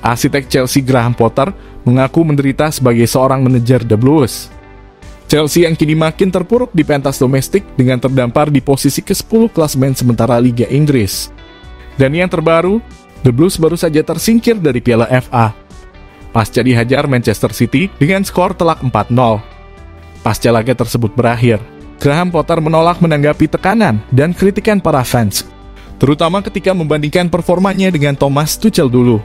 arsitek Chelsea Graham Potter mengaku menderita sebagai seorang manajer The Blues. Chelsea yang kini makin terpuruk di pentas domestik dengan terdampar di posisi ke-10 klasemen sementara Liga Inggris. Dan yang terbaru, The Blues baru saja tersingkir dari Piala FA. Pasca dihajar Manchester City dengan skor telak 4-0. Pasca laga tersebut berakhir, Graham Potter menolak menanggapi tekanan dan kritikan para fans, terutama ketika membandingkan performanya dengan Thomas Tuchel dulu,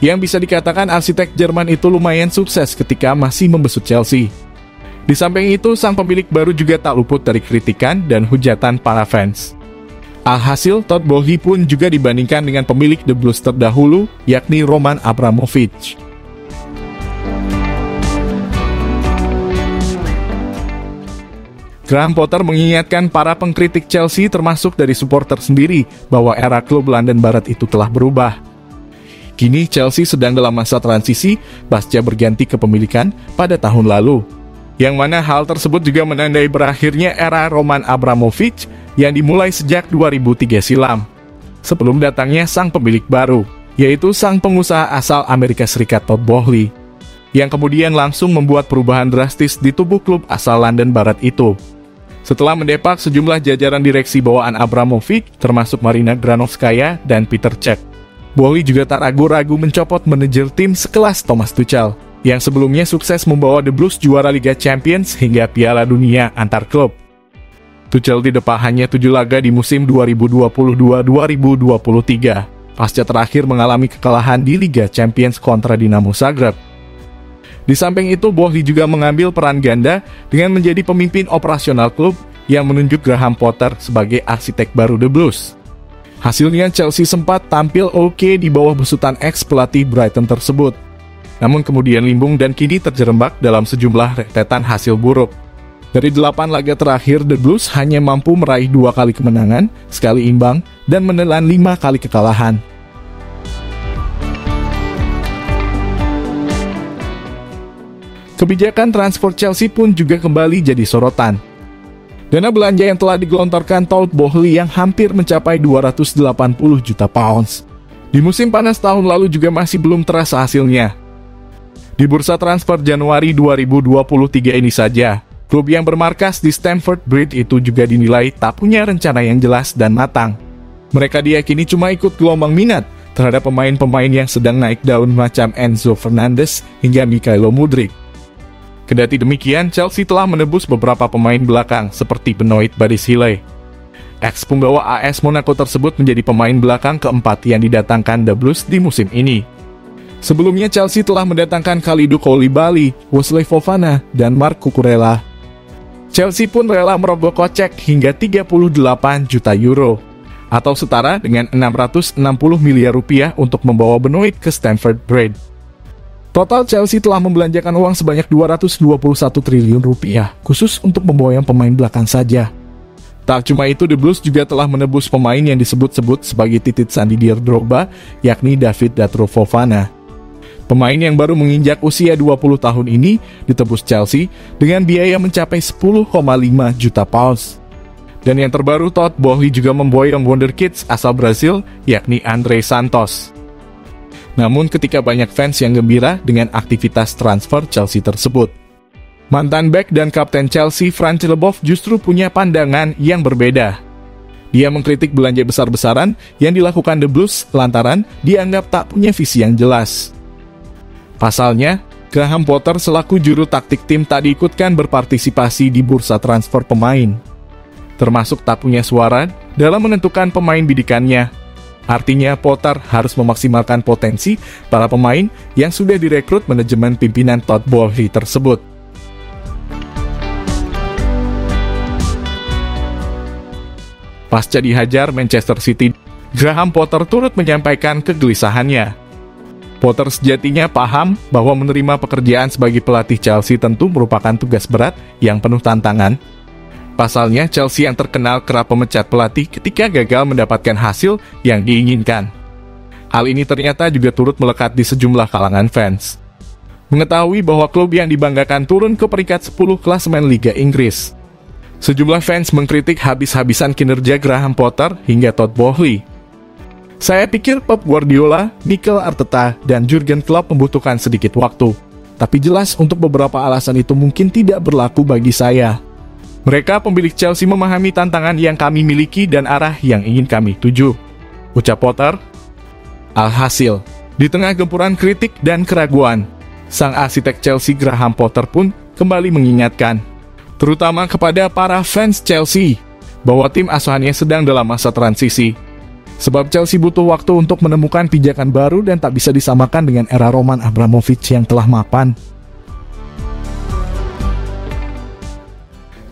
yang bisa dikatakan arsitek Jerman itu lumayan sukses ketika masih membesut Chelsea. Di samping itu, sang pemilik baru juga tak luput dari kritikan dan hujatan para fans. Alhasil, Todd Boehly pun juga dibandingkan dengan pemilik The Blues terdahulu, yakni Roman Abramovich. Graham Potter mengingatkan para pengkritik Chelsea termasuk dari supporter sendiri bahwa era klub London Barat itu telah berubah. Kini Chelsea sedang dalam masa transisi pasca berganti kepemilikan pada tahun lalu, yang mana hal tersebut juga menandai berakhirnya era Roman Abramovich yang dimulai sejak 2003 silam, sebelum datangnya sang pemilik baru, yaitu sang pengusaha asal Amerika Serikat Todd Boehly, yang kemudian langsung membuat perubahan drastis di tubuh klub asal London Barat itu. Setelah mendepak sejumlah jajaran direksi bawaan Abramovich, termasuk Marina Granovskaya dan Peter Cech, Boehly juga tak ragu-ragu mencopot manajer tim sekelas Thomas Tuchel, yang sebelumnya sukses membawa The Blues juara Liga Champions hingga Piala Dunia antar klub. Tuchel didapa hanya 7 laga di musim 2022-2023, pasca terakhir mengalami kekalahan di Liga Champions kontra Dinamo Zagreb. Di samping itu, Boehly juga mengambil peran ganda dengan menjadi pemimpin operasional klub yang menunjuk Graham Potter sebagai arsitek baru The Blues. Hasilnya, Chelsea sempat tampil oke di bawah besutan ex-pelatih Brighton tersebut, namun kemudian limbung dan kini terjerembab dalam sejumlah rentetan hasil buruk. Dari 8 laga terakhir, The Blues hanya mampu meraih 2 kali kemenangan, sekali imbang, dan menelan 5 kali kekalahan. Kebijakan transfer Chelsea pun juga kembali jadi sorotan. Dana belanja yang telah digelontorkan Todd Boehly yang hampir mencapai 280 juta pounds di musim panas tahun lalu juga masih belum terasa hasilnya. Di bursa transfer Januari 2023 ini saja, klub yang bermarkas di Stamford Bridge itu juga dinilai tak punya rencana yang jelas dan matang. Mereka diyakini cuma ikut gelombang minat terhadap pemain-pemain yang sedang naik daun macam Enzo Fernandez hingga Mykhailo Mudryk. Kendati demikian, Chelsea telah menebus beberapa pemain belakang seperti Benoit Badiashile. Ex-pembawa AS Monaco tersebut menjadi pemain belakang keempat yang didatangkan The Blues di musim ini. Sebelumnya Chelsea telah mendatangkan Kalidou Koulibaly, Wesley Fofana, dan Marc Cucurella. Chelsea pun rela merogoh kocek hingga 38 juta euro, atau setara dengan 660 miliar rupiah untuk membawa Benoit ke Stamford Bridge. Total Chelsea telah membelanjakan uang sebanyak 221 triliun rupiah, khusus untuk pemboyong pemain belakang saja. Tak cuma itu, The Blues juga telah menebus pemain yang disebut-sebut sebagai titit sandi Drogba, yakni David Datro Fofana. Pemain yang baru menginjak usia 20 tahun ini ditebus Chelsea dengan biaya mencapai 10,5 juta pounds. Dan yang terbaru, Todd Boehly juga memboyong wonderkids asal Brazil, yakni André Santos. Namun ketika banyak fans yang gembira dengan aktivitas transfer Chelsea tersebut, mantan bek dan kapten Chelsea Franz Leboeuf justru punya pandangan yang berbeda. Dia mengkritik belanja besar-besaran yang dilakukan The Blues lantaran dianggap tak punya visi yang jelas. Pasalnya, Graham Potter selaku juru taktik tim tak diikutkan berpartisipasi di bursa transfer pemain, termasuk tak punya suara dalam menentukan pemain bidikannya. Artinya Potter harus memaksimalkan potensi para pemain yang sudah direkrut manajemen pimpinan Todd Boehly tersebut. Pasca dihajar Manchester City, Graham Potter turut menyampaikan kegelisahannya. Potter sejatinya paham bahwa menerima pekerjaan sebagai pelatih Chelsea tentu merupakan tugas berat yang penuh tantangan. Pasalnya, Chelsea yang terkenal kerap memecat pelatih ketika gagal mendapatkan hasil yang diinginkan. Hal ini ternyata juga turut melekat di sejumlah kalangan fans. Mengetahui bahwa klub yang dibanggakan turun ke peringkat 10 klasemen Liga Inggris, sejumlah fans mengkritik habis-habisan kinerja Graham Potter hingga Todd Boehly. Saya pikir Pep Guardiola, Mikel Arteta, dan Jurgen Klopp membutuhkan sedikit waktu. Tapi jelas untuk beberapa alasan itu mungkin tidak berlaku bagi saya. Mereka pemilik Chelsea memahami tantangan yang kami miliki dan arah yang ingin kami tuju, ucap Potter. Alhasil, di tengah gempuran kritik dan keraguan, sang arsitek Chelsea Graham Potter pun kembali mengingatkan, terutama kepada para fans Chelsea, bahwa tim asuhannya sedang dalam masa transisi. Sebab Chelsea butuh waktu untuk menemukan pijakan baru dan tak bisa disamakan dengan era Roman Abramovich yang telah mapan.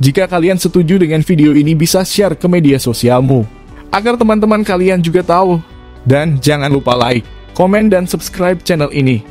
Jika kalian setuju dengan video ini, bisa share ke media sosialmu, agar teman-teman kalian juga tahu. Dan jangan lupa like, komen, dan subscribe channel ini.